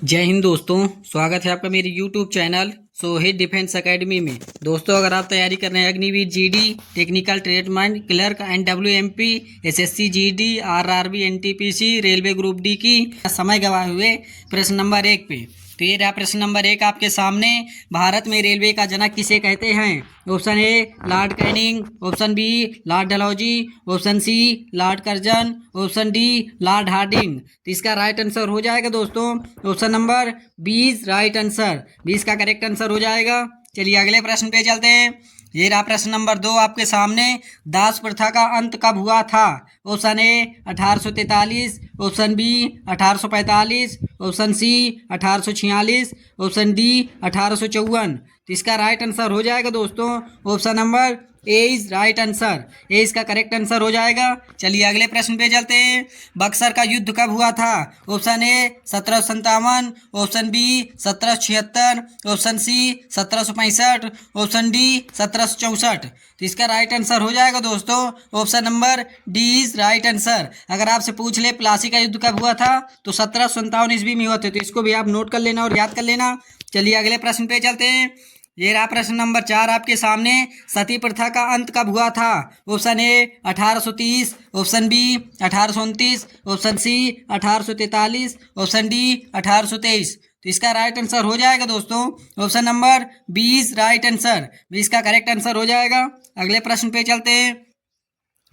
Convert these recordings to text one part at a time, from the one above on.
जय हिंद दोस्तों। स्वागत है आपका मेरे YouTube channel Sohit defence academy में। दोस्तों, अगर आप तैयारी कर रहे हैं Agniveer GD, technical tradesman clerk, NWMP, SSC GD, RRB, NTPC, railway group D की समय गवाए हुए प्रश्न नंबर 1 पे। तो ये रहा प्रश्न नंबर 1 आपके सामने। भारत में रेलवे का जनक किसे कहते हैं? Option A Lord Canning, option B Lord Dalhousie, option C Lord Curzon, option D Lord Hardinge. तो इसका राइट आंसर हो जाएगा दोस्तों ऑप्शन नंबर 20 राइट आंसर। 20 का करेक्ट आंसर हो जाएगा। चलिए अगले प्रश्न पे चलते हैं। ये रहा प्रश्न नंबर 2 आपके सामने। दास प्रथा का अंत कब हुआ था? Option A 1843, option B 1845, option C 1846, option D 1854। तो इसका राइट आंसर हो जाएगा दोस्तों option number A is right answer. A इसका करेक्ट आंसर हो जाएगा। चलिए अगले प्रश्न पे चलते हैं। बक्सर का युद्ध कब हुआ था? Option A 1757, option B 1776, option C 1765, option D 1764। तो इसका राइट आंसर हो जाएगा दोस्तों option number D is right answer. अगर आपसे पूछ ले प्लासी का युद्ध कब हुआ था तो 1757 ईस्वी में हुआ था। तो इसको भी आप नोट कर लेना और याद कर लेना। चलिए अगले प्रश्न पे चलते हैं। ये रहा प्रश्न नंबर 4 आपके सामने। सती प्रथा का अंत कब हुआ था? Option A 1830, option B 1829, option C 1843, option D 1823। तो इसका राइट आंसर हो जाएगा दोस्तों ऑप्शन नंबर 20 राइट आंसर। 20 का करेक्ट आंसर हो जाएगा। अगले प्रश्न पे चलते हैं।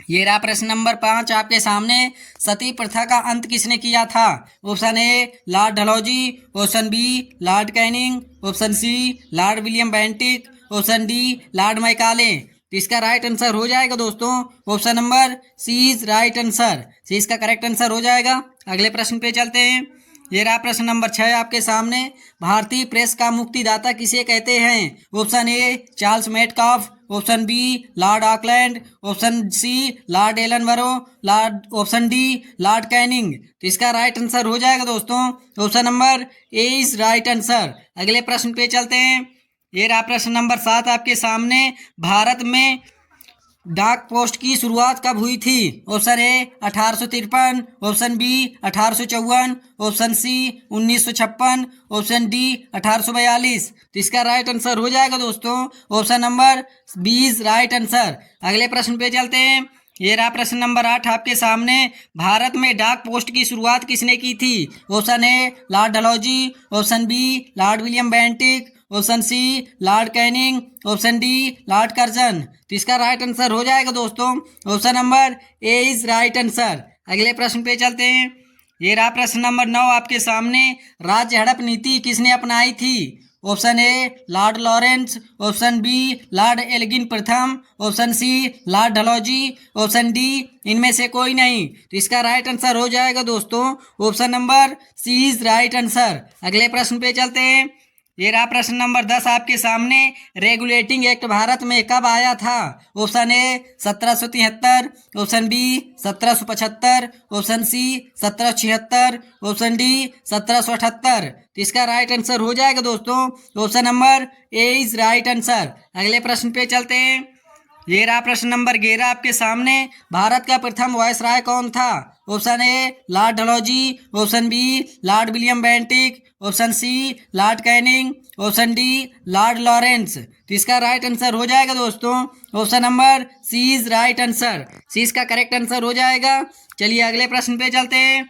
ये रहा प्रश्न नंबर 5 आपके सामने। सती प्रथा का अंत किसने किया था? Option A Lord Dalhousie, option B Lord Canning, option C Lord William Bentinck, option D Lord Macaulay. तो इसका राइट आंसर हो जाएगा दोस्तों option number C is right answer. C इसका करेक्ट आंसर हो जाएगा। अगले प्रश्न पे चलते हैं। ये रहा प्रश्न नंबर 6 आपके सामने। भारतीय प्रेस का मुक्तिदाता किसे कहते हैं? Option A Charles Metcalfe, option B Lord Auckland, option C Lord Ellenborough, option D Lord Canning. तो इसका राइट आंसर हो जाएगा दोस्तों option number A is right answer. अगले प्रश्न पे चलते हैं। ये रहा प्रश्न नंबर 7 आपके सामने। भारत में डाक पोस्ट की शुरुआत कब हुई थी? Option A 1853, option B 1854, option C 1956, option D 1842। तो इसका राइट आंसर हो जाएगा दोस्तों ऑप्शन नंबर 20 राइट आंसर। अगले प्रश्न पे चलते हैं। ये रहा प्रश्न नंबर 8 आपके सामने। भारत में डाक पोस्ट की शुरुआत किसने की थी? Option A Lord Dalhousie, option B Lord William Bentinck, option C Lord Canning, option D Lord Curzon. तो इसका राइट आंसर हो जाएगा दोस्तों option number A is right answer. अगले प्रश्न पे चलते हैं। ये रहा प्रश्न नंबर 9 आपके सामने। राज्य हड़प नीति किसने अपनाई थी? Option A Lord Lawrence, option B Lord Elgin प्रथम, option C Lord Dalhousie, option D इनमें से कोई नहीं। तो इसका राइट आंसर हो जाएगा दोस्तों option number C is right answer. अगले प्रश्न पे चलते हैं। ये रहा प्रश्न नंबर 10 आपके सामने। रेगुलेटिंग एक्ट भारत में कब आया था? Option A 1773, option B 1775, option C 1776, option D 1778। तो इसका राइट आंसर हो जाएगा दोस्तों option number A is right answer. अगले प्रश्न पे चलते हैं। ये रहा प्रश्न नंबर 11 आपके सामने। भारत का प्रथम वायसराय कौन था? Option A Lord Dalhousie, option B Lord William Bentinck, option C Lord Canning, option D Lord Lawrence. तो इसका राइट आंसर हो जाएगा दोस्तों option number C is right answer. C इसका करेक्ट आंसर हो जाएगा। चलिए अगले प्रश्न पे चलते हैं।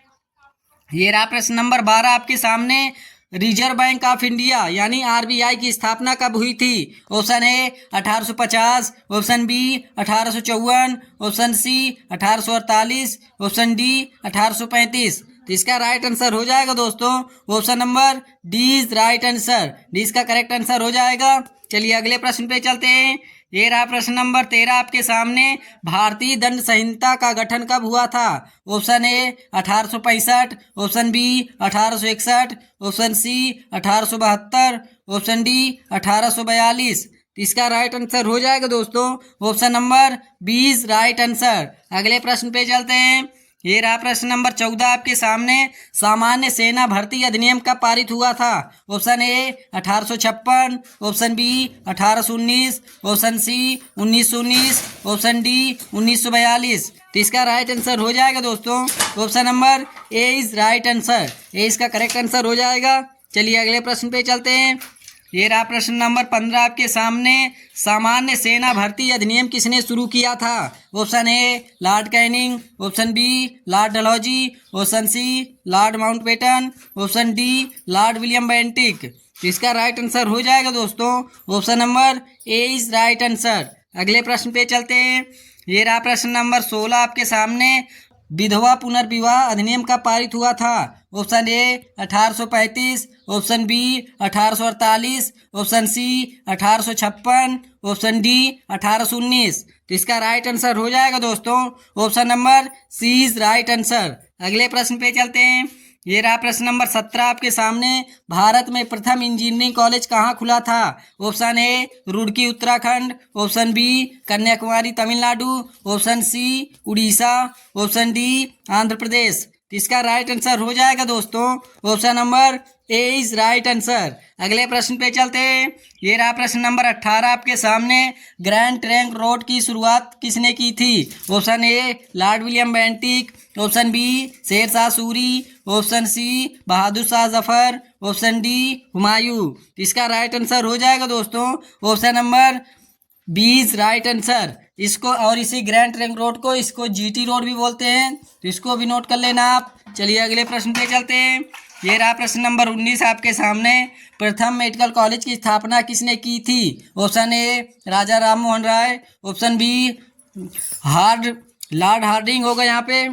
ये रहा प्रश्न नंबर 12 आपके सामने। रिजर्व बैंक ऑफ इंडिया यानी RBI की स्थापना कब हुई थी? Option A 1850, option B 1854, option C 1848, option D 1835। तो इसका राइट आंसर हो जाएगा दोस्तों option number D is right answer. D इसका करेक्ट आंसर हो जाएगा। चलिए अगले प्रश्न पे चलते हैं। ये रहा प्रश्न नंबर 13 आपके सामने। भारतीय दंड संहिता का गठन कब हुआ था? Option A 1865, option B 1861, option C 1872, option D 1842। तो इसका राइट आंसर हो जाएगा दोस्तों ऑप्शन नंबर 20 राइट आंसर। अगले प्रश्न पे चलते हैं। ये रहा प्रश्न नंबर 14 आपके सामने। सामान्य सेना भर्ती अधिनियम कब पारित हुआ था? Option A 1856, option B 1819, option C 1919, option D 1942। तो इसका राइट आंसर हो जाएगा दोस्तों option number A is right answer. A इसका करेक्ट आंसर हो जाएगा। चलिए अगले प्रश्न पे चलते हैं। ये रहा प्रश्न नंबर 15 आपके सामने। सामान्य सेना भर्ती अधिनियम किसने शुरू किया था? Option A Lord Canning, option B Lord Dalhousie, option C Lord Mountbatten, option D Lord William Bentinck. तो इसका राइट आंसर हो जाएगा दोस्तों option number A is right answer. अगले प्रश्न पे चलते हैं। ये रहा प्रश्न नंबर 16 आपके सामने। विधवा पुनर्विवाह अधिनियम कब पारित हुआ था? Option A 1835, option B 1848, option C 1856, option D 1819। तो इसका राइट आंसर हो जाएगा दोस्तों option number C is right answer. अगले प्रश्न पे चलते हैं। ये रहा प्रश्न नंबर 17 आपके सामने। भारत में प्रथम इंजीनियरिंग कॉलेज कहाँ खुला था? Option A Roorkee Uttarakhand, option B Kanyakumari Tamil Nadu, option C Orissa, option D Andhra Pradesh. तो इसका राइट आंसर हो जाएगा दोस्तों option number A is right answer. अगले प्रश्न पे चलते हैं। ये रहा प्रश्न नंबर 18 आपके सामने। ग्रैंड ट्रंक रोड की शुरुआत किसने की थी? Option A Lord William Bentinck, option B Sher Shah Suri, option C Bahadur Shah Zafar, option D Humayun. तो इसका राइट आंसर हो जाएगा दोस्तों option number B is right answer. इसको और इसी ग्रैंड ट्रंक रोड को इसको जीटी रोड भी बोलते हैं, तो इसको भी नोट कर लेना आप। चलिए अगले प्रश्न पे चलते हैं। ये रहा प्रश्न नंबर 19 आपके सामने। प्रथम मेडिकल कॉलेज की स्थापना किसने की थी? Option A Raja Ram Mohan Roy, option B Lord Hardinge होगा, यहाँ पे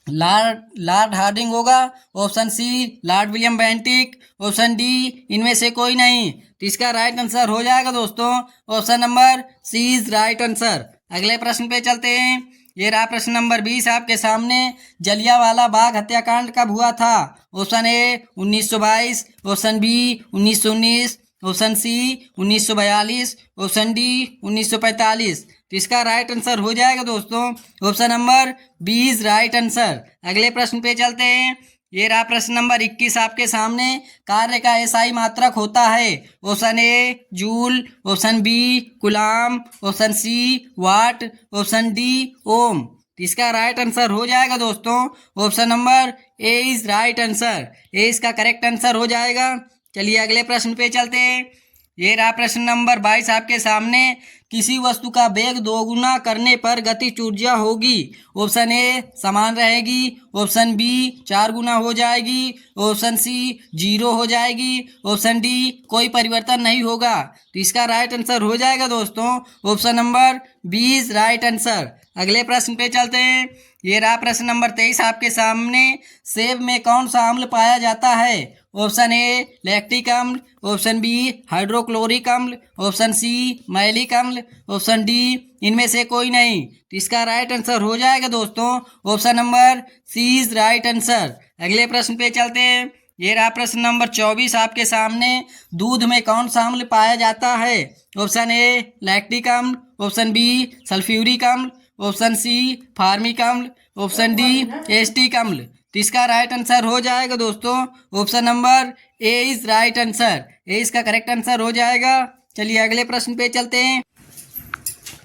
लॉर्ड हार्डिंग होगा, option C Lord William Bentinck, option D इनमें से कोई नहीं। तो इसका राइट आंसर हो जाएगा दोस्तों option number C is right answer. अगले प्रश्न पे चलते हैं। ये रहा प्रश्न नंबर 20 आपके सामने। जलियांवाला बाग हत्याकांड कब हुआ था? Option A 1922, option B 1919, option C 1942, option D 1945। तो इसका राइट आंसर हो जाएगा दोस्तों option number B is right answer. अगले प्रश्न पे चलते हैं। ये रहा प्रश्न नंबर 21 आपके सामने। कार्य का एसआई मात्रक होता है? Option A joule, option B coulomb, option C watt, option D ohm. तो इसका राइट आंसर हो जाएगा दोस्तों option number A is right answer. A इसका करेक्ट आंसर हो जाएगा। चलिए अगले प्रश्न पे चलते हैं। ये रहा प्रश्न नंबर 22 आपके सामने। किसी वस्तु का वेग दोगुना करने पर गतिज ऊर्जा होगी? ऑप्शन ए समान रहेगी, ऑप्शन बी 4 गुना हो जाएगी, ऑप्शन सी 0 हो जाएगी, ऑप्शन डी कोई परिवर्तन नहीं होगा। तो इसका राइट आंसर हो जाएगा दोस्तों option number B is right answer. अगले प्रश्न पे चलते हैं। ये रहा प्रश्न नंबर 23 आपके सामने। सेब में कौन सा अम्ल पाया जाता है? ऑप्शन ए लैक्टिक अम्ल, ऑप्शन बी हाइड्रोक्लोरिक अम्ल, ऑप्शन सी मैलिक अम्ल, ऑप्शन डी इनमें से कोई नहीं। तो इसका राइट आंसर हो जाएगा दोस्तों option number C is right answer. अगले प्रश्न पे चलते हैं। ये रहा प्रश्न नंबर 24 आपके सामने। दूध में कौन सा अम्ल पाया जाता है? ऑप्शन ए लैक्टिक अम्ल, ऑप्शन बी सल्फ्यूरिक अम्ल, ऑप्शन सी फार्मिक अम्ल, ऑप्शन डी एस्टिक अम्ल। तो इसका राइट आंसर हो जाएगा दोस्तों option number A is right answer. A इसका करेक्ट आंसर हो जाएगा। चलिए अगले प्रश्न पे चलते हैं।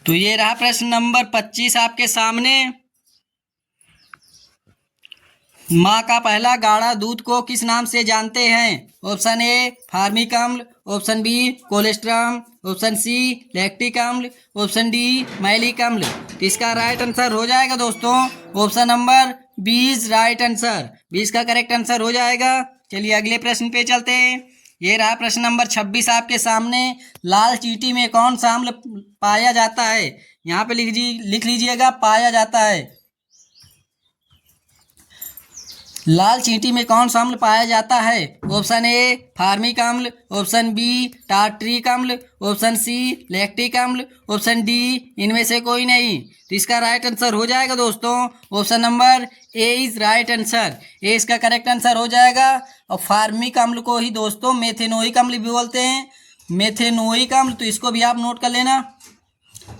तो ये रहा प्रश्न नंबर 25 आपके सामने। माँ का पहला गाढ़ा दूध को किस नाम से जानते हैं? ऑप्शन ए फार्मिक अम्ल, option B colostrum, option C lactic अम्ल, ऑप्शन डी मैलिक अम्ल। तो इसका राइट आंसर हो जाएगा दोस्तों option number B is right answer. B इसका करेक्ट आंसर हो जाएगा। चलिए अगले प्रश्न पे चलते हैं। ये रहा प्रश्न नंबर 26 आपके सामने। लाल चींटी में कौन सा अम्ल पाया जाता है? यहाँ पे लिख लीजिएगा पाया जाता है। लाल चींटी में कौन सा अम्ल पाया जाता है? ऑप्शन ए फार्मिक अम्ल, ऑप्शन बी टार्ट्रिक अम्ल, ऑप्शन सी लैक्टिक अम्ल, ऑप्शन डी इनमें से कोई नहीं। तो इसका राइट आंसर हो जाएगा दोस्तों option number A is right answer. A इसका करेक्ट आंसर हो जाएगा। और फार्मिक अम्ल को ही दोस्तों मेथेनोइक अम्ल भी बोलते हैं, मेथेनोइक अम्ल। तो इसको भी आप नोट कर लेना।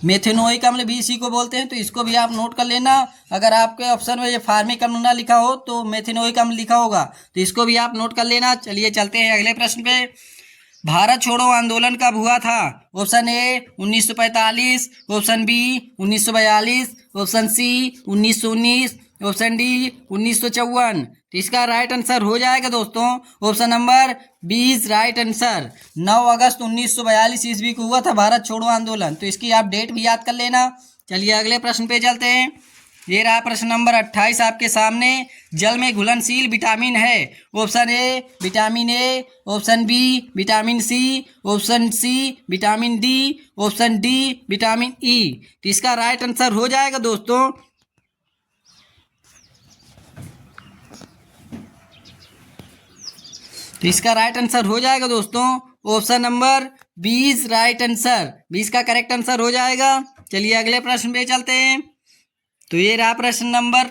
मेथेनोइक अम्ल भी इसी को बोलते हैं, तो इसको भी आप नोट कर लेना। अगर आपके ऑप्शन में ये फार्मिक अम्ल ना लिखा हो तो मेथेनोइक अम्ल लिखा होगा, तो इसको भी आप नोट कर लेना। चलिए चलते हैं अगले प्रश्न पे। भारत छोड़ो आंदोलन कब हुआ था? Option A 1945, option B 1942, option C 1919, option D 1954। तो इसका राइट आंसर हो जाएगा दोस्तों ऑप्शन नंबर 20 राइट आंसर। 9 अगस्त 1942 ईस्वी को हुआ था भारत छोड़ो आंदोलन, तो इसकी आप डेट भी याद कर लेना। चलिए अगले प्रश्न पे चलते हैं। ये रहा प्रश्न नंबर 28 आपके सामने। जल में घुलनशील विटामिन है? Option A vitamin A, option B vitamin C, option C vitamin D, option D vitamin E. तो इसका राइट आंसर हो जाएगा दोस्तों ऑप्शन नंबर 20 राइट आंसर। 20 का करेक्ट आंसर हो जाएगा। चलिए अगले प्रश्न पे चलते हैं। तो ये रहा प्रश्न नंबर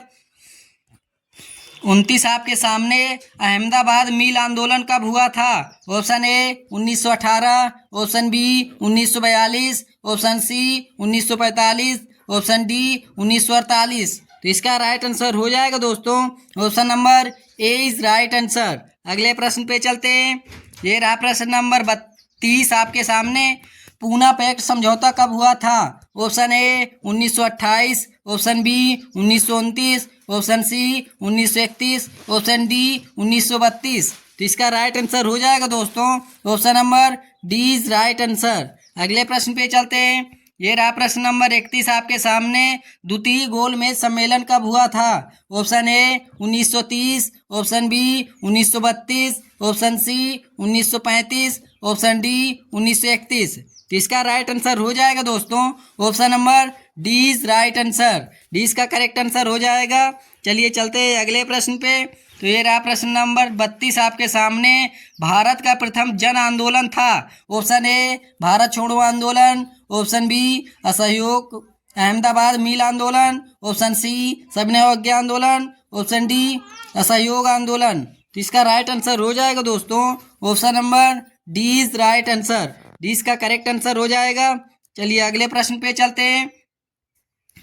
29 आपके सामने। अहमदाबाद मिल आंदोलन कब हुआ था? Option A 1918, option B 1942, option C 1945, option D 1948। तो इसका राइट आंसर हो जाएगा दोस्तों option number A is right answer. अगले प्रश्न पे चलते हैं। ये रहा प्रश्न नंबर 32 आपके सामने। पूना पैक्ट समझौता कब हुआ था? Option A 1928, option B 1929, option C 1931, option D 1932। तो इसका राइट आंसर हो जाएगा दोस्तों option number D is right answer. अगले प्रश्न पे चलते हैं। ये रहा प्रश्न नंबर 31 आपके सामने। द्वितीय गोलमेज सम्मेलन कब हुआ था? Option A 1930, option B 1932, option C 1935, option D 1931। तो इसका राइट आंसर हो जाएगा दोस्तों option number D is right answer. D इसका करेक्ट आंसर हो जाएगा। चलिए चलते हैं अगले प्रश्न पे। तो ये रहा प्रश्न नंबर 32 आपके सामने। भारत का प्रथम जन आंदोलन था? ऑप्शन ए भारत छोड़ो आंदोलन, ऑप्शन बी असहयोग अहमदाबाद मिल आंदोलन, ऑप्शन सी सविनय अवज्ञा आंदोलन, ऑप्शन डी असहयोग आंदोलन। तो इसका राइट आंसर हो जाएगा दोस्तों option number D is right answer. D इसका करेक्ट आंसर हो जाएगा। चलिए अगले प्रश्न पे चलते हैं।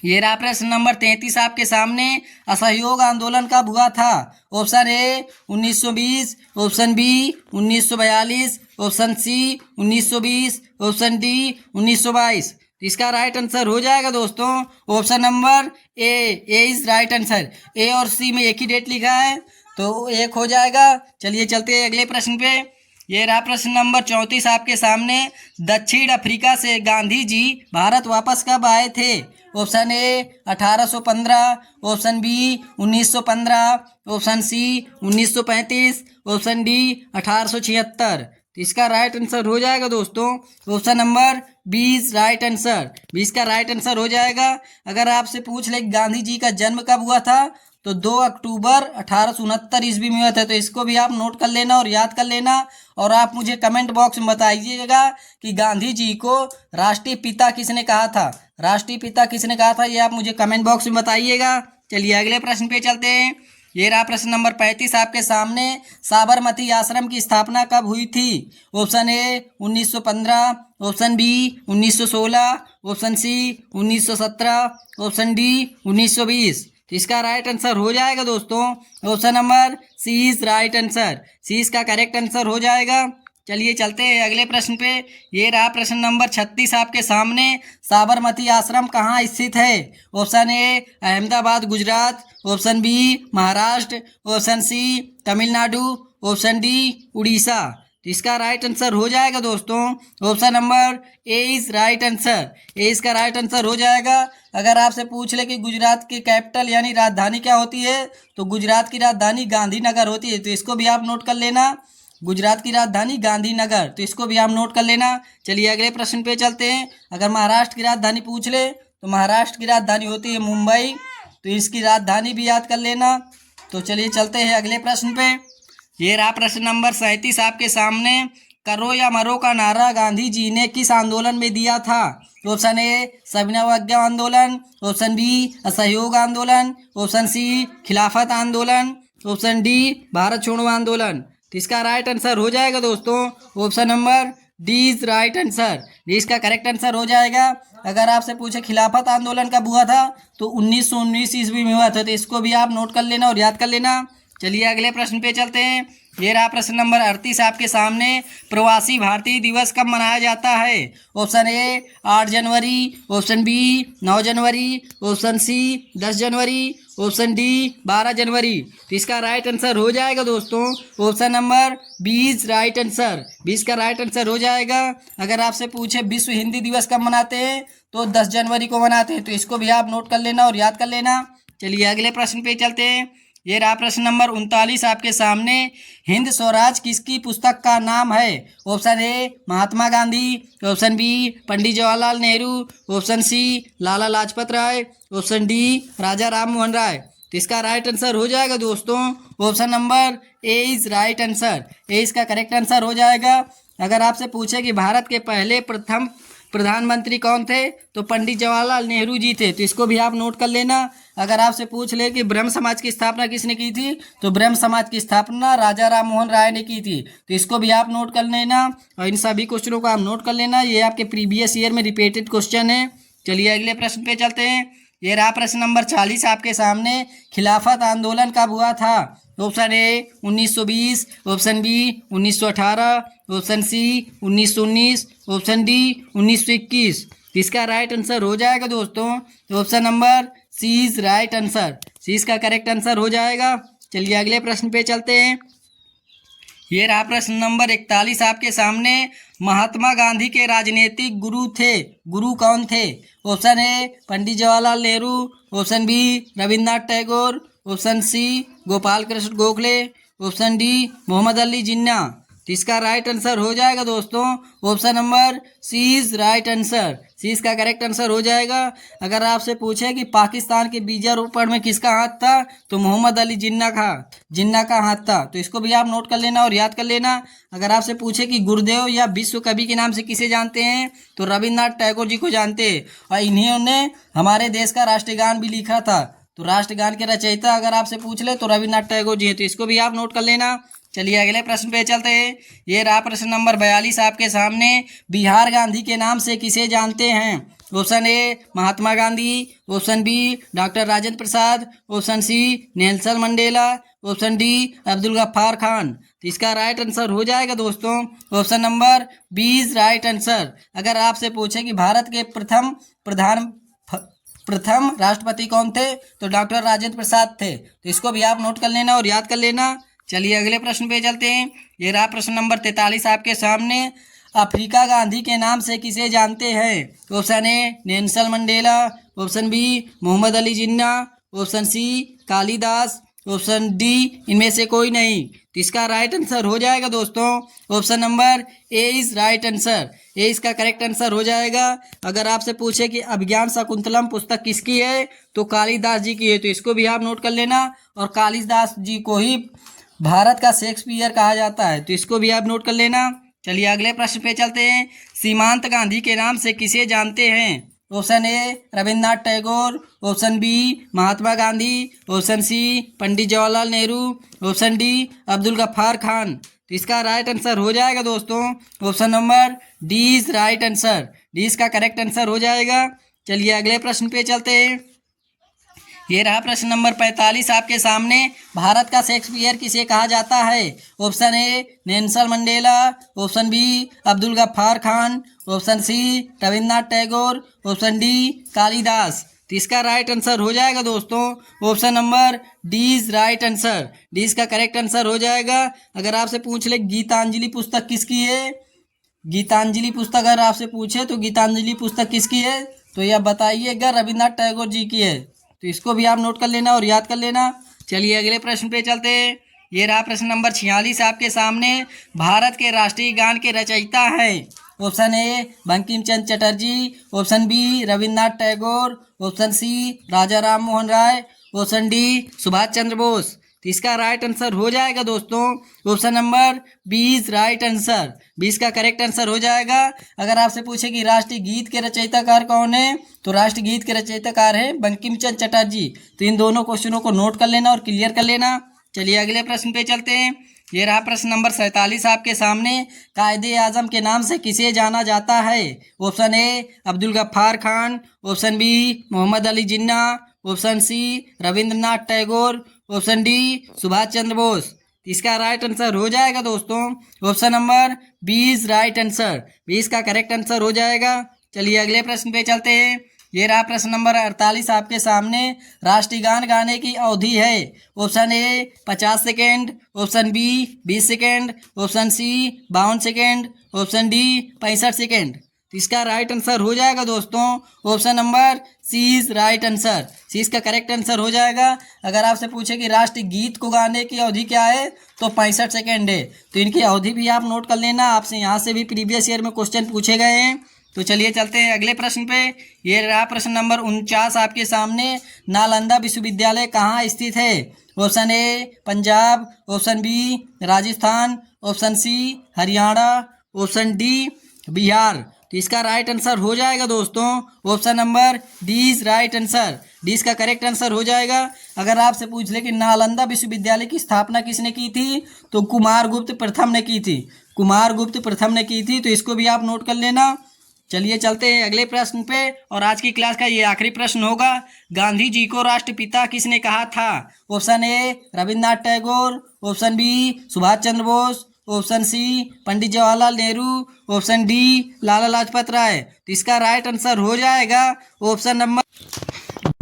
ये रहा प्रश्न नंबर 33 आपके सामने। असहयोग आंदोलन कब हुआ था? Option A 1920, option B 1942, option C 1920, option D 1922। इसका राइट आंसर हो जाएगा दोस्तों option number A is right answer. A और सी में एक ही डेट लिखा है तो एक हो जाएगा। चलिए चलते हैं अगले प्रश्न पे। ये रहा प्रश्न नंबर 34 आपके सामने। दक्षिण अफ्रीका से गांधी जी भारत वापस कब आए थे? Option A 1815, option B 1915, option C 1935, option D 1876। तो इसका राइट आंसर हो जाएगा दोस्तों ऑप्शन नंबर 20 राइट आंसर। 20 का राइट आंसर हो जाएगा। अगर आपसे पूछ ले गांधी जी का जन्म कब हुआ था तो 2 अक्टूबर 1869 ईस्वी में हुआ था। तो इसको भी आप नोट कर लेना और याद कर लेना। और आप मुझे कमेंट बॉक्स में बताइएगा कि गांधी जी को राष्ट्रीय पिता किसने कहा था। राष्ट्रीय पिता किसने कहा था ये आप मुझे कमेंट बॉक्स में बताइएगा। चलिए अगले प्रश्न पे चलते हैं। ये रहा प्रश्न नंबर 35 आपके सामने। साबरमती आश्रम की स्थापना कब हुई थी? Option A 1915, option B 1916, option C 1917, option D 1920। तो इसका राइट आंसर हो जाएगा दोस्तों option number C is right answer. C इसका करेक्ट आंसर हो जाएगा। चलिए चलते हैं अगले प्रश्न पे। ये रहा प्रश्न नंबर 36 आपके सामने। साबरमती आश्रम कहाँ स्थित है? Option A Ahmedabad Gujarat, option B Maharashtra, option C Tamil Nadu, option D Orissa. तो इसका राइट आंसर हो जाएगा दोस्तों option number A is right answer. A इसका राइट आंसर हो जाएगा। अगर आपसे पूछ ले कि गुजरात की कैपिटल यानी राजधानी क्या होती है तो गुजरात की राजधानी गांधीनगर होती है। तो इसको भी आप नोट कर लेना। गुजरात की राजधानी गांधीनगर, तो इसको भी आप नोट कर लेना। चलिए अगले प्रश्न पे चलते हैं। अगर महाराष्ट्र की राजधानी पूछ ले तो महाराष्ट्र की राजधानी होती है मुंबई, तो इसकी राजधानी भी याद कर लेना। तो चलिए चलते हैं अगले प्रश्न पे। ये रहा प्रश्न नंबर 37 आपके सामने। करो या मरो का नारा गांधी जी ने किस आंदोलन में दिया था? ऑप्शन ए सविनय अवज्ञा आंदोलन, ऑप्शन बी असहयोग आंदोलन, ऑप्शन सी खिलाफत आंदोलन, ऑप्शन डी भारत छोड़ो आंदोलन। तो इसका राइट आंसर हो जाएगा दोस्तों option number D is right answer. D इसका करेक्ट आंसर हो जाएगा। अगर आपसे पूछे खिलाफत आंदोलन कब हुआ था तो 1919 ईस्वी में हुआ था, तो इसको भी आप नोट कर लेना और याद कर लेना। चलिए अगले प्रश्न पे चलते हैं। ये रहा प्रश्न नंबर 38 आपके सामने। प्रवासी भारतीय दिवस कब मनाया जाता है? ऑप्शन ए 8 जनवरी, ऑप्शन बी 9 जनवरी, ऑप्शन सी 10 जनवरी, ऑप्शन डी 12 जनवरी। तो इसका राइट आंसर हो जाएगा दोस्तों ऑप्शन नंबर 20 राइट आंसर। 20 का राइट आंसर हो जाएगा। अगर आपसे पूछे विश्व हिंदी दिवस कब मनाते हैं तो 10 जनवरी को मनाते हैं, तो इसको भी आप नोट कर लेना और याद कर लेना। चलिए अगले प्रश्न पे चलते हैं। ये रहा प्रश्न नंबर 39 आपके सामने। हिंद स्वराज किसकी पुस्तक का नाम है? Option A Mahatma Gandhi, option B Pandit Jawaharlal Nehru, option C Lala Lajpat Rai, option D Raja Ram Mohan Roy. तो इसका राइट आंसर हो जाएगा दोस्तों option number A is right answer. A इसका करेक्ट आंसर हो जाएगा। अगर आपसे पूछे कि भारत के पहले प्रथम प्रधानमंत्री कौन थे तो पंडित जवाहरलाल नेहरू जी थे, तो इसको भी आप नोट कर लेना। अगर आपसे पूछ ले कि ब्रह्म समाज की स्थापना किसने की थी तो ब्रह्म समाज की स्थापना राजा राम मोहन राय ने की थी, तो इसको भी आप नोट कर लेना। और इन सभी क्वेश्चनों को आप नोट कर लेना, ये आपके प्रीवियस ईयर में रिपीटेड क्वेश्चन है। चलिए अगले प्रश्न पे चलते हैं। ये रहा प्रश्न नंबर 40 आपके सामने। खिलाफत आंदोलन कब हुआ था? Option A 1920, option B 1918, option C 1919, option D 1921। इसका राइट आंसर हो जाएगा दोस्तों option number C is right answer. C इसका करेक्ट आंसर हो जाएगा। चलिए अगले प्रश्न पे चलते हैं। ये रहा प्रश्न नंबर 41 आपके सामने। महात्मा गांधी के राजनीतिक गुरु थे, गुरु कौन थे? Option A Pandit Jawaharlal Nehru, option B Rabindranath Tagore, option C Gopal Krishna Gokhale, option D Mohammad Ali Jinnah. तो इसका राइट आंसर हो जाएगा दोस्तों option number C is right answer. C इसका करेक्ट आंसर हो जाएगा। अगर आपसे पूछे कि पाकिस्तान के बीजारोपण में किसका हाथ था तो मोहम्मद अली जिन्ना का हाथ था, तो इसको भी आप नोट कर लेना और याद कर लेना। अगर आपसे पूछे कि गुरुदेव या विश्व कवि के नाम से किसे जानते हैं तो रविन्द्रनाथ टैगोर जी को जानते हैं, और इन्होंने हमारे देश का राष्ट्रगान भी लिखा था, तो राष्ट्रगान के रचयिता अगर आपसे पूछ ले तो रविन्द्रनाथ टैगोर जी हैं, तो इसको भी आप नोट कर लेना। चलिए अगले प्रश्न पे चलते हैं। ये रहा प्रश्न नंबर 42 आपके सामने। बिहार गांधी के नाम से किसे जानते हैं? Option A Mahatma Gandhi, option B Doctor Rajendra Prasad, option C Nelson Mandela, option D Abdul Ghaffar Khan. तो इसका राइट आंसर हो जाएगा दोस्तों option number B is right answer. अगर आपसे पूछे कि भारत के प्रथम राष्ट्रपति कौन थे तो डॉक्टर राजेंद्र प्रसाद थे, तो इसको भी आप नोट कर लेना और याद कर लेना। चलिए अगले प्रश्न पे चलते हैं। ये रहा प्रश्न नंबर 43 आपके सामने। अफ्रीका गांधी के नाम से किसे जानते हैं? Option A Nelson Mandela, option B Mohammad Ali Jinnah, option C Kalidas, option D इनमें से कोई नहीं। तो इसका राइट आंसर हो जाएगा दोस्तों option number A is right answer. A इसका करेक्ट आंसर हो जाएगा। अगर आपसे पूछे कि अभिज्ञान शाकुंतलम पुस्तक किसकी है तो कालिदास जी की है, तो इसको भी आप नोट कर लेना। और कालिदास जी को ही भारत का शेक्सपियर कहा जाता है, तो इसको भी आप नोट कर लेना। चलिए अगले प्रश्न पे चलते हैं। सीमांत गांधी के नाम से किसे जानते हैं? Option A Rabindranath Tagore, option B Mahatma Gandhi, option C Pandit Jawaharlal Nehru, option D Abdul Ghaffar Khan. तो इसका राइट आंसर हो जाएगा दोस्तों option number D is right answer. D इसका करेक्ट आंसर हो जाएगा। चलिए अगले प्रश्न पे चलते हैं। ये रहा प्रश्न नंबर 45 आपके सामने। भारत का शेक्सपियर किसे कहा जाता है? Option A Nelson Mandela, option B Abdul Ghaffar Khan, option C Rabindranath Tagore, option D Kalidas. तो इसका राइट आंसर हो जाएगा दोस्तों option number D is right answer. D इसका करेक्ट आंसर हो जाएगा। अगर आपसे पूछ ले गीतांजलि पुस्तक किसकी है, गीतांजलि पुस्तक अगर आपसे पूछे तो गीतांजलि पुस्तक किसकी है तो यह बताइएगा रविन्द्रनाथ टैगोर जी की है, तो इसको भी आप नोट कर लेना और याद कर लेना। चलिए अगले प्रश्न पे चलते हैं। ये रहा प्रश्न नंबर 46 आपके सामने। भारत के राष्ट्रीय गान के रचयिता हैं? Option A Bankim Chandra Chatterjee, option B Rabindranath Tagore, option C Raja Ram Mohan Roy, option D Subhash Chandra Bose. तो इसका राइट आंसर हो जाएगा दोस्तों option number B is right answer. 20 का करेक्ट आंसर हो जाएगा। अगर आपसे पूछे कि राष्ट्रीय गीत के रचयिताकार कौन है तो राष्ट्रीय गीत के रचयिताकार है बंकिम चंद्र चटर्जी। तो इन दोनों क्वेश्चनों को नोट कर लेना और क्लियर कर लेना। चलिए अगले प्रश्न पे चलते हैं। ये रहा प्रश्न नंबर 47 आपके सामने। कायदे आजम के नाम से किसे जाना जाता है? Option A Abdul Ghaffar Khan, option B Mohammad Ali Jinnah, option C Rabindranath Tagore, option D Subhash Chandra Bose. इसका राइट आंसर हो जाएगा दोस्तों ऑप्शन नंबर 20 राइट आंसर, 20 का करेक्ट आंसर हो जाएगा। चलिए अगले प्रश्न पे चलते हैं। ये रहा प्रश्न नंबर 48 आपके सामने। राष्ट्रीय गान गाने की अवधि है। Option A 50 second, option B 20 second, option C 52 second, option D 65 second. तो इसका राइट आंसर हो जाएगा दोस्तों option number C is right answer, C इसका करेक्ट आंसर हो जाएगा। अगर आपसे पूछे कि राष्ट्रीय गीत को गाने की अवधि क्या है तो 65 सेकेंड है। तो इनकी अवधि भी आप नोट कर लेना, आपसे यहाँ से भी प्रीवियस ईयर में क्वेश्चन पूछे गए हैं। तो चलिए चलते हैं अगले प्रश्न पे। ये रहा प्रश्न नंबर 49 आपके सामने। नालंदा विश्वविद्यालय कहाँ स्थित है? Option A Punjab, option B Rajasthan, option C Haryana, option D Bihar. तो इसका राइट आंसर हो जाएगा दोस्तों option number D is right answer, D इसका करेक्ट आंसर हो जाएगा। अगर आपसे पूछ ले कि नालंदा विश्वविद्यालय की स्थापना किसने की थी तो कुमारगुप्त प्रथम ने की थी, कुमारगुप्त प्रथम ने की थी। तो इसको भी आप नोट कर लेना। चलिए चलते हैं अगले प्रश्न पे, और आज की क्लास का ये आखिरी प्रश्न होगा। गांधी जी को राष्ट्रपिता किसने कहा था? Option A Rabindranath Tagore, option B Subhash Chandra Bose, option C Pandit Jawaharlal Nehru, option D Lala Lajpat Rai. तो इसका राइट आंसर हो जाएगा ऑप्शन नंबर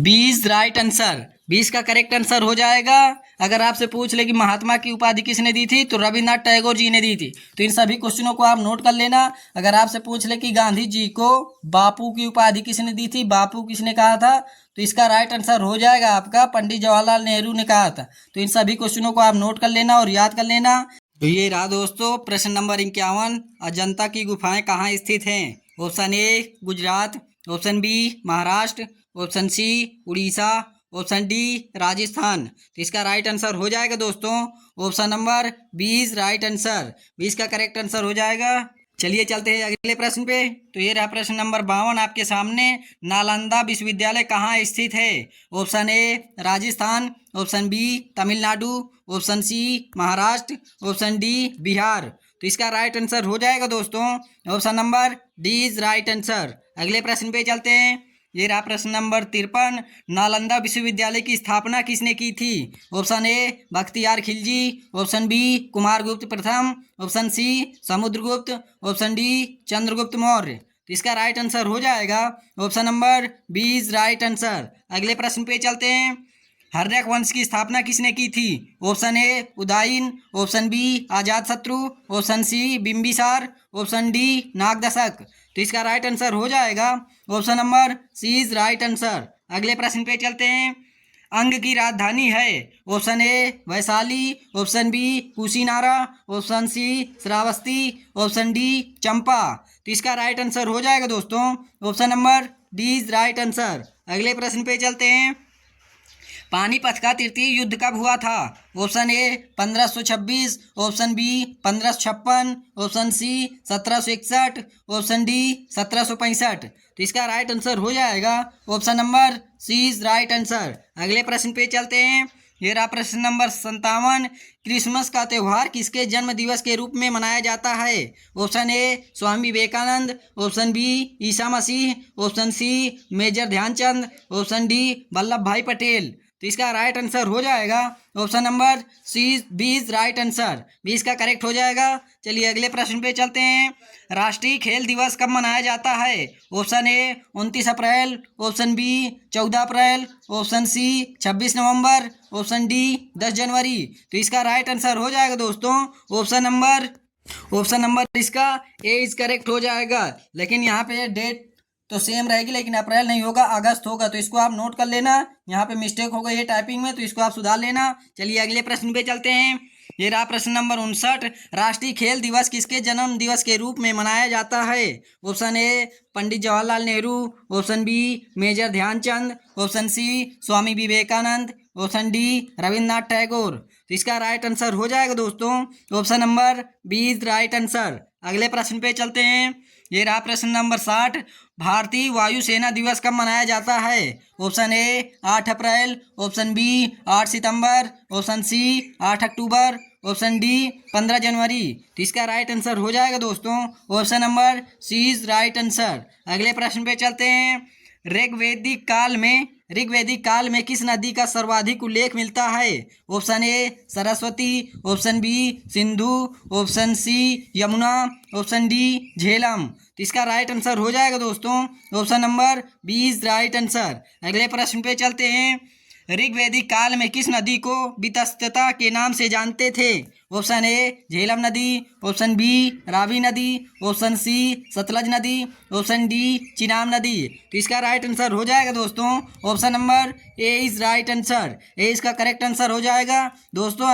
20 राइट आंसर, 20 का करेक्ट आंसर हो जाएगा। अगर आपसे पूछ ले कि महात्मा की उपाधि किसने दी थी तो रविन्द्रनाथ टैगोर जी ने दी थी। तो इन सभी क्वेश्चनों को आप नोट कर लेना। अगर आपसे पूछ ले कि गांधी जी को बापू की उपाधि किसने दी थी, बापू किसने कहा था, तो इसका राइट आंसर हो जाएगा आपका पंडित जवाहरलाल नेहरू ने कहा था। तो इन सभी क्वेश्चनों को आप नोट कर लेना और याद कर लेना। तो ये रहा दोस्तों प्रश्न नंबर 51। अजंता की गुफाएं कहाँ स्थित हैं? Option A Gujarat, option B Maharashtra, option C Orissa, option D Rajasthan. तो इसका राइट आंसर हो जाएगा दोस्तों ऑप्शन नंबर 20 राइट आंसर, 20 का करेक्ट आंसर हो जाएगा। चलिए चलते हैं अगले प्रश्न पे। तो ये रहा प्रश्न नंबर 52 आपके सामने। नालंदा विश्वविद्यालय कहाँ स्थित है? Option A Rajasthan, option B Tamil Nadu, option C Maharashtra, option D Bihar. तो इसका राइट आंसर हो जाएगा दोस्तों option number D is right answer. अगले प्रश्न पे चलते हैं। ये रहा प्रश्न नंबर 53। नालंदा विश्वविद्यालय की स्थापना किसने की थी? Option A Bakhtiyar Khilji, option B Kumaragupta प्रथम, option C Samudragupta, option D Chandragupta Maurya. तो इसका राइट आंसर हो जाएगा ऑप्शन नंबर 20 राइट आंसर। अगले प्रश्न पे चलते हैं। हर्यक वंश की स्थापना किसने की थी? Option A Udayan, option B Ajatashatru, option C Bimbisara, option D Nagadasaka. तो इसका राइट आंसर हो जाएगा option number C is right answer. अगले प्रश्न पे चलते हैं। अंग की राजधानी है? Option A Vaishali, option B Kushinara, option C Shravasti, option D Champa. तो इसका राइट आंसर हो जाएगा दोस्तों option number D is right answer. अगले प्रश्न पे चलते हैं। पानीपत का तृतीय युद्ध कब हुआ था? Option A 1526, option B 1556, option C 1761, option D 1765। तो इसका राइट आंसर हो जाएगा option number C is right answer. अगले प्रश्न पे चलते हैं। ये रहा प्रश्न नंबर 57। क्रिसमस का त्यौहार किसके जन्म दिवस के रूप में मनाया जाता है? Option A Swami Vivekananda, option B ईसा मसीह, option C Major Dhyan Chand, option D Vallabh Bhai Patel. तो इसका राइट आंसर हो जाएगा option number C 20 right answer, 20 का करेक्ट हो जाएगा। चलिए अगले प्रश्न पे चलते हैं। राष्ट्रीय खेल दिवस कब मनाया जाता है? ऑप्शन ए 29 अप्रैल, ऑप्शन बी 14 अप्रैल, ऑप्शन सी 26 नवंबर, ऑप्शन डी 10 जनवरी। तो इसका राइट आंसर हो जाएगा दोस्तों ऑप्शन नंबर इसका ए इज करेक्ट हो जाएगा। लेकिन यहाँ पे डेट तो सेम रहेगी, लेकिन अप्रैल नहीं होगा, अगस्त होगा। तो इसको आप नोट कर लेना, यहाँ पे मिस्टेक हो गई है टाइपिंग में, तो इसको आप सुधार लेना। चलिए अगले प्रश्न पे चलते हैं। ये रहा प्रश्न नंबर 59। राष्ट्रीय खेल दिवस किसके जन्म दिवस के रूप में मनाया जाता है? Option A Pandit Jawaharlal Nehru, option B Major Dhyan Chand, option C Swami Vivekananda, option D Rabindranath Tagore. तो इसका राइट आंसर हो जाएगा दोस्तों ऑप्शन नंबर 20 राइट आंसर। अगले प्रश्न पे चलते हैं। ये रहा प्रश्न नंबर 60। भारतीय वायुसेना दिवस कब मनाया जाता है? ऑप्शन ए 8 अप्रैल, ऑप्शन बी 8 सितंबर, ऑप्शन सी 8 अक्टूबर, ऑप्शन डी 15 जनवरी। तो इसका राइट आंसर हो जाएगा दोस्तों option number C is right answer. अगले प्रश्न पे चलते हैं। ऋग्वैदिक काल में किस नदी का सर्वाधिक उल्लेख मिलता है? Option A Saraswati, option B Sindhu, option C Yamuna, option D Jhelum. तो इसका राइट आंसर हो जाएगा दोस्तों option number B is right answer. अगले प्रश्न पे चलते हैं। ऋग्वैदिक काल में किस नदी को वितस्तता के नाम से जानते थे? ऑप्शन ए झेलम नदी, ऑप्शन बी रावी नदी, ऑप्शन सी सतलज नदी, ऑप्शन डी चिनाब नदी। तो इसका राइट आंसर हो जाएगा दोस्तों option number A is right answer. A इसका करेक्ट आंसर हो जाएगा दोस्तों।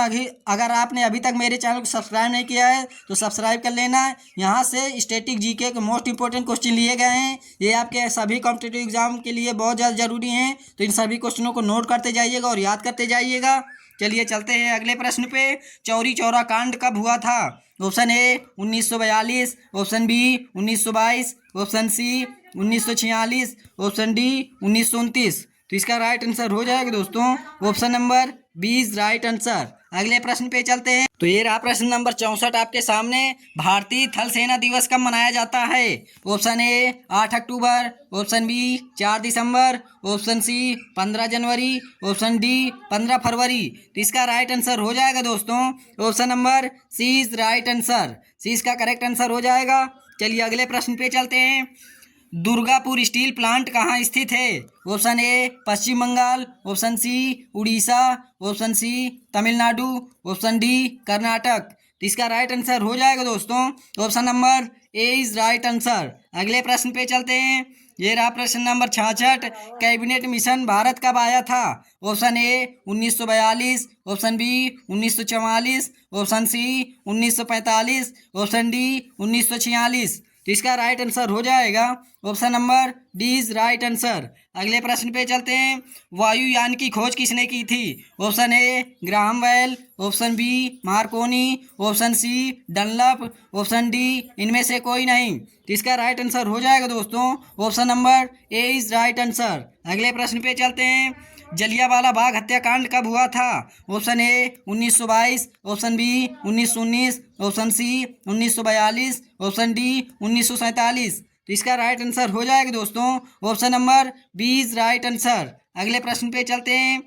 अगर आपने अभी तक मेरे चैनल को सब्सक्राइब नहीं किया है तो सब्सक्राइब कर लेना। यहाँ से स्टैटिक जीके के मोस्ट इंपॉर्टेंट क्वेश्चन लिए गए हैं। ये आपके सभी कॉम्पिटिटिव एग्जाम के लिए बहुत ज़्यादा जरूरी हैं। तो इन सभी क्वेश्चनों को नोट करते जाइएगा और याद करते जाइएगा। चलिए चलते हैं अगले प्रश्न पे। चौरी चौरा कांड कब हुआ था? Option A 1942, option B 1922, option C 1946, option D 1929। तो इसका राइट आंसर हो जाएगा दोस्तों option number B is right answer. अगले प्रश्न पे चलते हैं। तो ये रहा प्रश्न नंबर 64 आपके सामने। भारतीय थल सेना दिवस कब मनाया जाता है? ऑप्शन ए 8 अक्टूबर, ऑप्शन बी 4 दिसंबर, ऑप्शन सी 15 जनवरी, ऑप्शन डी 15 फरवरी। तो इसका राइट आंसर हो जाएगा दोस्तों option number C is right answer. C इसका करेक्ट आंसर हो जाएगा। चलिए अगले प्रश्न पे चलते हैं। दुर्गापुर स्टील प्लांट कहाँ स्थित है? Option A Paschim Bengal, option C Orissa, option C Tamil Nadu, option D Karnataka. तो इसका राइट आंसर हो जाएगा दोस्तों option number A is right answer. अगले प्रश्न पे चलते हैं। ये रहा प्रश्न नंबर 66। कैबिनेट मिशन भारत कब आया था? Option A 1942, option B 1944, option C 1945, option D 1946। तो इसका राइट आंसर हो जाएगा option number D is right answer. अगले प्रश्न पे चलते हैं। वायुयान की खोज किसने की थी? Option A Graham Bell, option B Marconi, option C Dunlop, option D इनमें से कोई नहीं। तो इसका राइट आंसर हो जाएगा दोस्तों option number A is right answer. अगले प्रश्न पे चलते हैं। जलियांवाला बाग हत्याकांड कब हुआ था? Option A 1922, option B 1919, option C 1942, option D 1947। तो इसका राइट आंसर हो जाएगा दोस्तों option number B is right answer. अगले प्रश्न पे चलते हैं।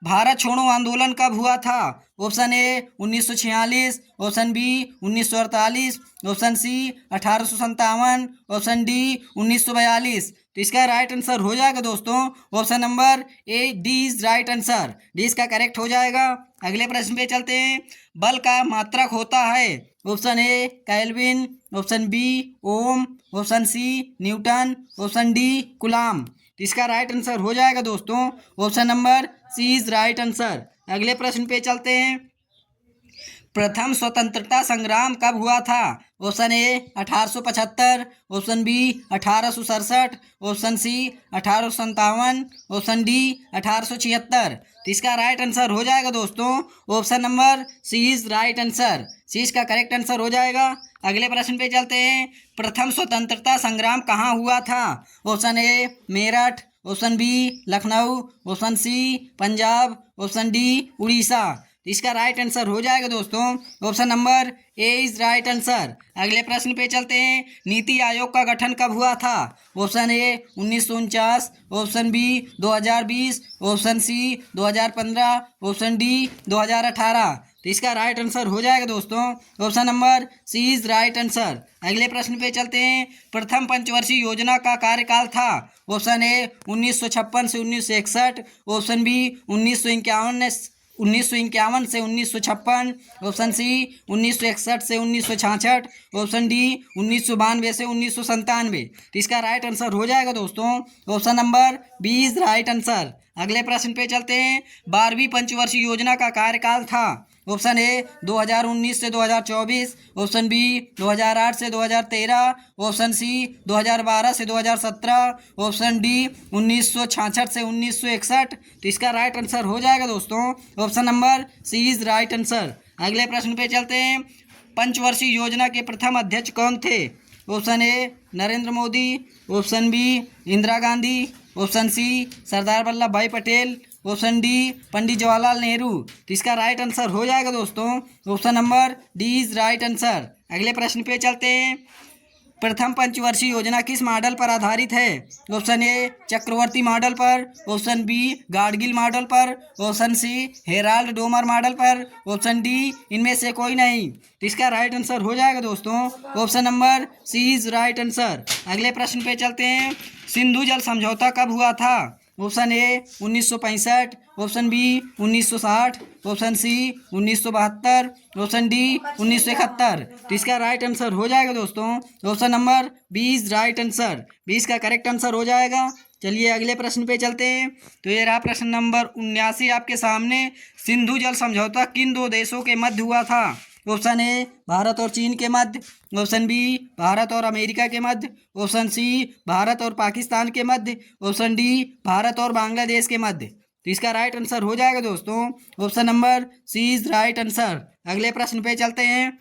भारत छोड़ो आंदोलन कब हुआ था? Option A 1946, option B 1948, option C 1857, option D 1942। तो इसका राइट आंसर हो जाएगा दोस्तों option number A D is right answer. D इसका करेक्ट हो जाएगा। अगले प्रश्न पे चलते हैं। बल का मात्रक होता है? Option A kelvin, option B ohm, option C newton, option D coulomb. तो इसका राइट आंसर हो जाएगा दोस्तों option number C is right answer. अगले प्रश्न पे चलते हैं। प्रथम स्वतंत्रता संग्राम कब हुआ था? Option A 1875, option B 1867, option C 1857, option D 1876। तो इसका राइट आंसर हो जाएगा दोस्तों option number C is right answer. C इसका करेक्ट आंसर हो जाएगा। अगले प्रश्न पे चलते हैं। प्रथम स्वतंत्रता संग्राम कहाँ हुआ था? Option A Meerut, option B Lucknow, option C Punjab, option D Orissa. इसका राइट आंसर हो जाएगा दोस्तों option number A is right answer. अगले प्रश्न पे चलते हैं। नीति आयोग का गठन कब हुआ था? Option A 1949, option B 2020, option C 2015, option D 2018। तो इसका राइट आंसर हो जाएगा दोस्तों option number C is right answer. अगले प्रश्न पे चलते हैं। प्रथम पंचवर्षीय योजना का कार्यकाल था? ऑप्शन ए 1956 से 1961, ऑप्शन बी 1951 से 1956, ऑप्शन सी 1961 से 1966, ऑप्शन डी 1992 से 1997। तो इसका राइट आंसर हो जाएगा दोस्तों option number B is right answer. अगले प्रश्न पे चलते हैं। 12वीं पंचवर्षीय योजना का कार्यकाल था? ऑप्शन ए 2019 से 2024, ऑप्शन बी 2008 से 2013, ऑप्शन सी 2012 से 2017, ऑप्शन डी 1966 से 1961। तो इसका राइट आंसर हो जाएगा दोस्तों option number C is right answer. अगले प्रश्न पे चलते हैं। पंचवर्षीय योजना के प्रथम अध्यक्ष कौन थे? Option A Narendra Modi, option B Indira Gandhi, option C Sardar Vallabh Bhai Patel, option D Pandit Jawaharlal Nehru. तो इसका राइट आंसर हो जाएगा दोस्तों option number D is right answer. अगले प्रश्न पे चलते हैं। प्रथम पंचवर्षीय योजना किस मॉडल पर आधारित है? ऑप्शन ए चक्रवर्ती मॉडल पर, ऑप्शन बी गाडगिल मॉडल पर, option C Harrod Domar model पर, ऑप्शन डी इनमें से कोई नहीं। तो इसका राइट आंसर हो जाएगा दोस्तों option number C is right answer. अगले प्रश्न पे चलते हैं। सिंधु जल समझौता कब हुआ था? Option A 1965, option B 1960, option C 1972, option D 1971। तो इसका राइट आंसर हो जाएगा दोस्तों option number B is right answer. 20 का करेक्ट आंसर हो जाएगा। चलिए अगले प्रश्न पे चलते हैं। तो ये रहा प्रश्न नंबर 79 आपके सामने। सिंधु जल समझौता किन दो देशों के मध्य हुआ था? ऑप्शन ए भारत और चीन के मध्य, ऑप्शन बी भारत और अमेरिका के मध्य, ऑप्शन सी भारत और पाकिस्तान के मध्य, ऑप्शन डी भारत और बांग्लादेश के मध्य। तो इसका राइट आंसर हो जाएगा दोस्तों option number C is right answer. अगले प्रश्न पे चलते हैं।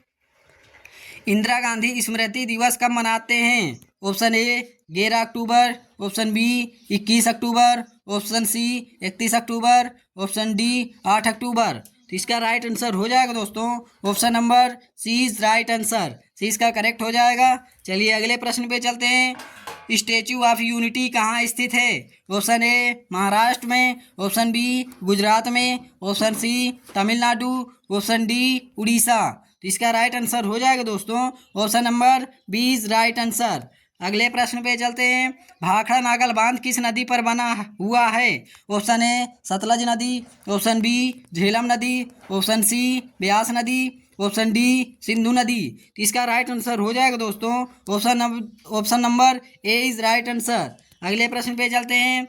इंदिरा गांधी स्मृति दिवस कब मनाते हैं? Option A 11 October, option B 21 October, option C 31 October, option D 8 October. तो इसका राइट आंसर हो जाएगा दोस्तों option number C is right answer. C इसका करेक्ट हो जाएगा। चलिए अगले प्रश्न पे चलते हैं। स्टैचू ऑफ यूनिटी कहाँ स्थित है? ऑप्शन ए महाराष्ट्र में, ऑप्शन बी गुजरात में, option C Tamil Nadu, option D Orissa. तो इसका राइट आंसर हो जाएगा दोस्तों option number B is right answer. अगले प्रश्न पे चलते हैं। भाखड़ा नागल बांध किस नदी पर बना हुआ है? ऑप्शन ए सतलज नदी, ऑप्शन बी झेलम नदी, ऑप्शन सी ब्यास नदी, ऑप्शन डी सिंधु नदी। तो इसका राइट आंसर हो जाएगा दोस्तों option number A is right answer. अगले प्रश्न पे चलते हैं।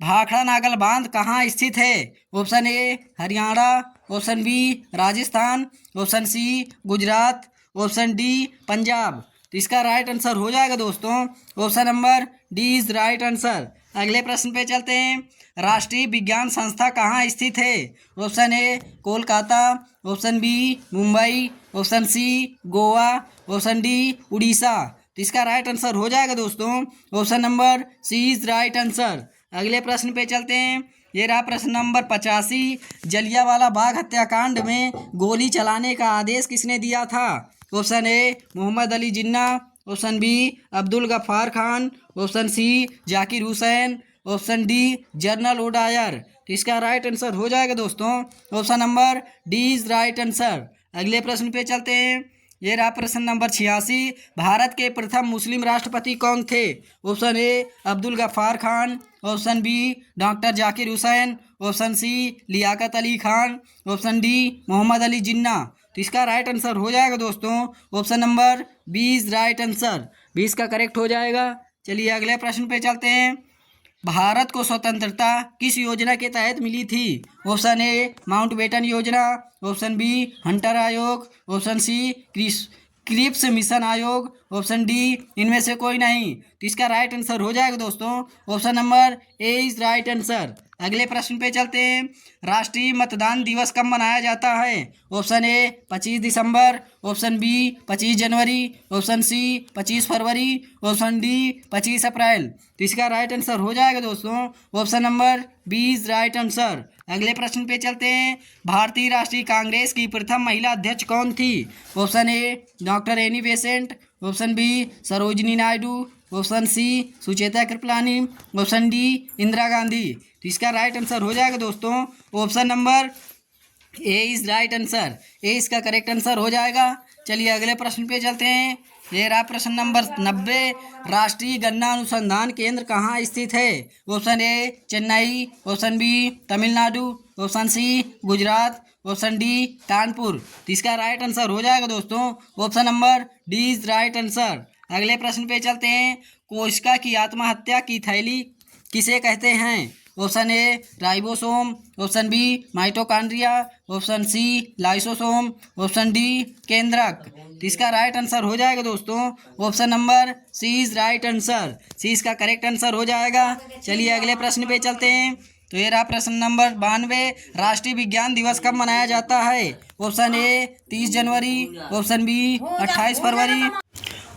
भाखड़ा नागल बांध कहाँ स्थित है? Option A Haryana, option B Rajasthan, option C Gujarat, option D Punjab. तो इसका राइट आंसर हो जाएगा दोस्तों option number D is right answer. अगले प्रश्न पे चलते हैं। राष्ट्रीय विज्ञान संस्था कहाँ स्थित है? Option A Kolkata, option B Mumbai, option C Goa, option D Orissa. तो इसका राइट आंसर हो जाएगा दोस्तों option number C is right answer. अगले प्रश्न पे चलते हैं। ये रहा प्रश्न नंबर 85। जलियांवाला बाग हत्याकांड में गोली चलाने का आदेश किसने दिया था? Option A Mohammad Ali Jinnah, option B Abdul Ghaffar Khan, option C Zakir Hussain, option D general O'Dwyer. तो इसका राइट आंसर हो जाएगा दोस्तों option number D is right answer. अगले प्रश्न पे चलते हैं। ये रहा प्रश्न नंबर 86। भारत के प्रथम मुस्लिम राष्ट्रपति कौन थे? Option A Abdul Ghaffar Khan, option B doctor Zakir Hussain, option C Liaquat Ali Khan, option D Mohammad Ali Jinnah. तो इसका राइट आंसर हो जाएगा दोस्तों option number B is right answer. 20 का करेक्ट हो जाएगा। चलिए अगले प्रश्न पे चलते हैं। भारत को स्वतंत्रता किस योजना के तहत मिली थी? ऑप्शन ए माउंटबेटन योजना, ऑप्शन बी हंटर आयोग, ऑप्शन सी क्रिप्स मिशन आयोग, ऑप्शन डी इनमें से कोई नहीं। तो इसका राइट आंसर हो जाएगा दोस्तों option number A is right answer. अगले प्रश्न पे चलते हैं। राष्ट्रीय मतदान दिवस कब मनाया जाता है? ऑप्शन ए 25 दिसंबर, ऑप्शन बी 25 जनवरी, ऑप्शन सी 25 फरवरी, ऑप्शन डी 25 अप्रैल। तो इसका राइट आंसर हो जाएगा दोस्तों option number B is right answer. अगले प्रश्न पे चलते हैं। भारतीय राष्ट्रीय कांग्रेस की प्रथम महिला अध्यक्ष कौन थी? Option A doctor Annie Besant, option B Sarojini Naidu, option C Sucheta Kripalani, option D Indira Gandhi. तो इसका राइट आंसर हो जाएगा दोस्तों option number A is right answer. A इसका करेक्ट आंसर हो जाएगा। चलिए अगले प्रश्न पे चलते हैं। ये रहा प्रश्न नंबर 90। राष्ट्रीय गन्ना अनुसंधान केंद्र कहाँ स्थित है? Option A Chennai, option B Tamil Nadu, option C Gujarat, option D Kanpur. तो इसका राइट आंसर हो जाएगा दोस्तों option number D is right answer. अगले प्रश्न पे चलते हैं। कोशिका की आत्महत्या की थैली किसे कहते हैं? Option A ribosome, option B mitochondria, option C lysosome, option D केंद्रक। तो इसका राइट आंसर हो जाएगा दोस्तों option number C is right answer. C इसका करेक्ट आंसर हो जाएगा। चलिए अगले प्रश्न पे चलते हैं। तो ये रहा प्रश्न नंबर 92। राष्ट्रीय विज्ञान दिवस कब मनाया जाता है? ऑप्शन ए 30 जनवरी, ऑप्शन बी 28 फरवरी,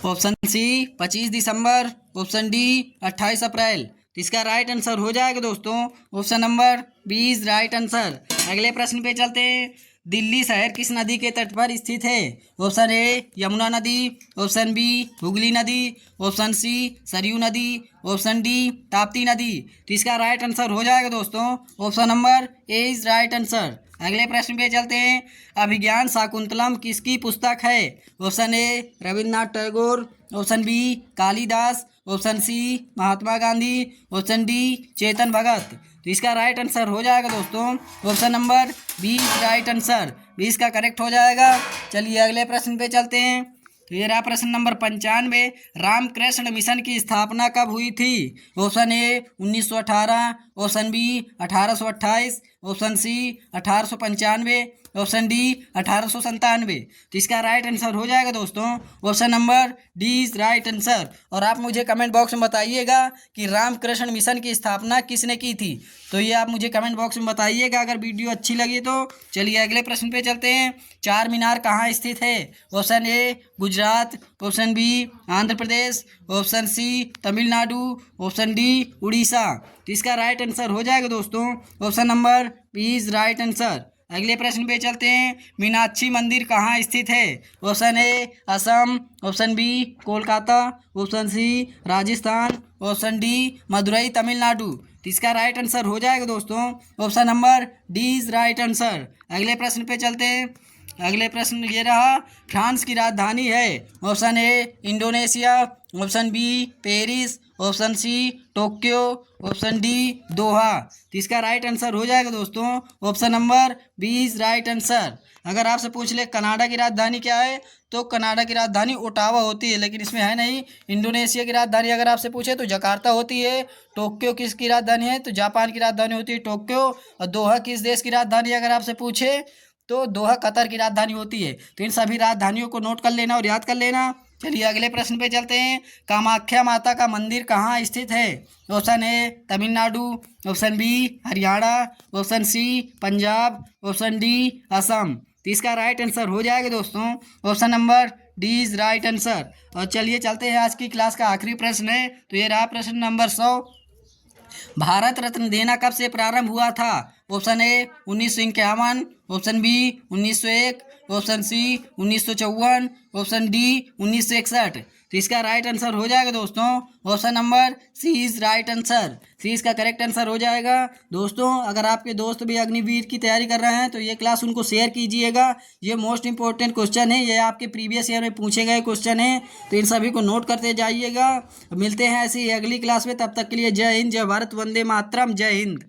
ऑप्शन सी 25 दिसंबर, ऑप्शन डी 28 अप्रैल। तो इसका राइट आंसर हो जाएगा दोस्तों ऑप्शन नंबर 20 राइट आंसर। अगले प्रश्न पे चलते हैं। दिल्ली शहर किस नदी के तट पर स्थित है? ऑप्शन ए यमुना नदी, ऑप्शन बी हुगली नदी, ऑप्शन सी सरयू नदी, ऑप्शन डी ताप्ती नदी। तो इसका राइट आंसर हो जाएगा दोस्तों option number A is right answer. अगले प्रश्न पे चलते हैं। अभिज्ञान शाकुंतलम किसकी पुस्तक है? Option A Rabindranath Tagore, option B Kalidas, option C Mahatma Gandhi, option D Chetan Bhagat. तो इसका राइट आंसर हो जाएगा दोस्तों ऑप्शन नंबर 20 राइट आंसर। 20 का करेक्ट हो जाएगा। चलिए अगले प्रश्न पे चलते हैं। तो ये रहा प्रश्न नंबर 95। रामकृष्ण मिशन की स्थापना कब हुई थी? Option A 1918, option B 1828, option C 1895, option D 1897। तो इसका राइट आंसर हो जाएगा दोस्तों option number D is right answer. और आप मुझे कमेंट बॉक्स में बताइएगा कि रामकृष्ण मिशन की स्थापना किसने की थी। तो ये आप मुझे कमेंट बॉक्स में बताइएगा अगर वीडियो अच्छी लगी तो। चलिए अगले प्रश्न पे चलते हैं। चार मीनार कहाँ स्थित है? Option A Gujarat, option B Andhra Pradesh, option C Tamil Nadu, option D Orissa. तो इसका राइट आंसर हो जाएगा दोस्तों option number B is right answer. अगले प्रश्न पे चलते हैं। मीनाक्षी मंदिर कहाँ स्थित है? Option A Assam, option B Kolkata, option C Rajasthan, option D Madurai Tamil Nadu. तो इसका राइट आंसर हो जाएगा दोस्तों option number D is right answer. अगले प्रश्न पे चलते हैं। अगले प्रश्न ये रहा। फ्रांस की राजधानी है? Option A Indonesia, option B Paris, option C Tokyo, option D Doha. तो इसका राइट आंसर हो जाएगा दोस्तों ऑप्शन नंबर 20 राइट आंसर। अगर आपसे पूछ ले कनाडा की राजधानी क्या है तो कनाडा की राजधानी ओटावा होती है, लेकिन इसमें है नहीं। इंडोनेशिया की राजधानी अगर आपसे पूछे तो जकार्ता होती है। टोक्यो किसकी राजधानी है तो जापान की राजधानी होती है टोक्यो। और दोहा किस देश की राजधानी अगर आपसे पूछे तो दोहा कतर की राजधानी होती है। तो इन सभी राजधानियों को नोट कर लेना और याद कर लेना। चलिए अगले प्रश्न पे चलते हैं। कामाख्या माता का मंदिर कहाँ स्थित है? Option A Tamil Nadu, option B Haryana, option C Punjab, option D Assam. तो इसका राइट आंसर हो जाएगा दोस्तों option number D is right answer. और चलिए चलते हैं आज की क्लास का आखिरी प्रश्न है। तो ये रहा प्रश्न नंबर 100। भारत रत्न देना कब से प्रारंभ हुआ था? Option A 1951, option B 1901, option C 1954, option D 1961। तो इसका राइट आंसर हो जाएगा दोस्तों option number C is right answer. C इसका करेक्ट आंसर हो जाएगा। दोस्तों अगर आपके दोस्त भी अग्निवीर की तैयारी कर रहे हैं तो ये क्लास उनको शेयर कीजिएगा। ये मोस्ट इंपॉर्टेंट क्वेश्चन है, ये आपके प्रीवियस ईयर में पूछे गए क्वेश्चन हैं, तो इन सभी को नोट करते जाइएगा। मिलते हैं ऐसी अगली क्लास में, तब तक के लिए जय हिंद, जय भारत, वंदे मातरम, जय हिंद।